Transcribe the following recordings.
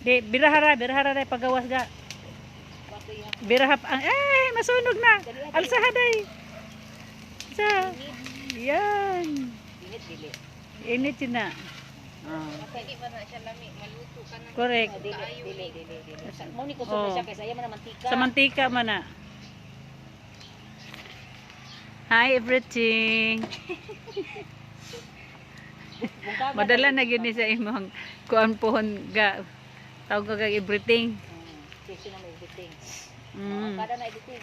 Di, birahara day pagawas ga. Birahap ang, masunog na. Alsahaday. Sa, yan. Init dili. Init yun na. Dili ba na siya lami, maluto ka na. Correct. Dili. Mo ni kusog siya kaysa iya man mantika. Sa mantika man na. Hi everything. Madala na yun ni sa imong kuan pohon ga. Tawag ka kag everything. Session na everything. Mm. Kada na everything.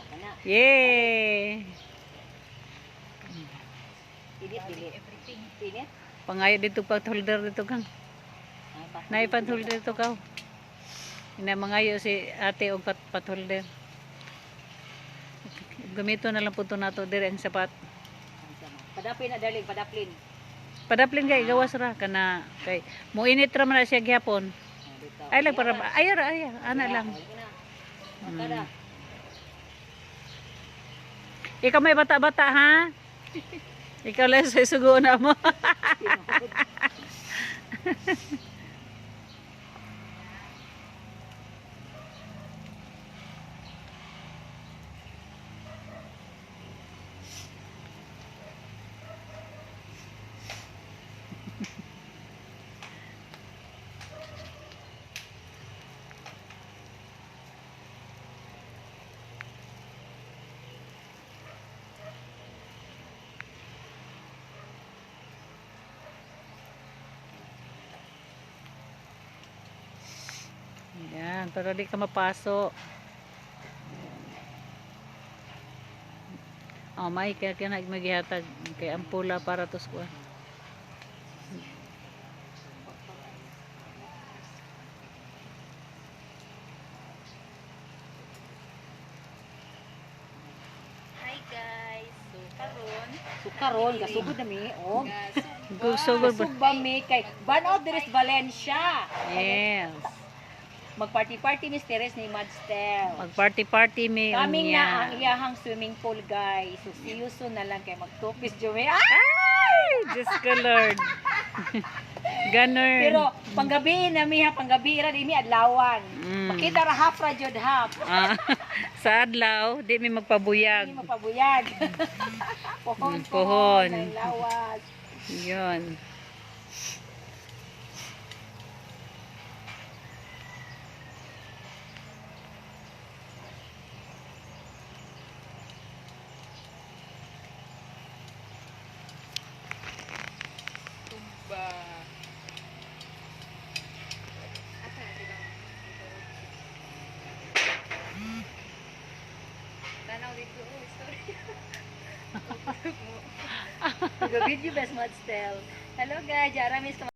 Kana. Yay! Dili. Everything. Init. Pangayo dito pa holder dito kang. Naipan holder dito ka. Ina mangayo si ate og pat holder. Gamito na lang po ito nato dire ang sapat. Padaplin na darling, padaplin. Padaplin kay gawas ra kana kay muinit ra man na siya gyapon. Ay lang para ay ana lang. Kada. Ikaw may bata-bata ha? Ikaw lang sa sugo na mo. Yan, para di ka mapaso. Oh, may kaya maghihatag kay ampula para tos kuan. Hi guys. So Sukaron, gasugod na mi. Oh. Sugod ba? Gasug ba mi kay Banaw Dres Valencia. Yes. Mag-party-party ni Teres ni Madstel. Mag-party-party may Kaming unya. na ang iyahang swimming pool, guys. So, see you soon na lang kay magtupis, Joey. Ah! Ay! Diyos ko Lord. Ganun. Pero, panggabi na mi ha, panggabi ra di mi adlawan. Mm. Makita ra half ra jud half. Sa adlaw, di may magpabuyag. Hindi mapabuyag. Pohon, Pohon. ang lawas. Yun. tumba. Asa na sila? Tanaw dito, sorry. Video best Madstel. Hello guys, Jaramis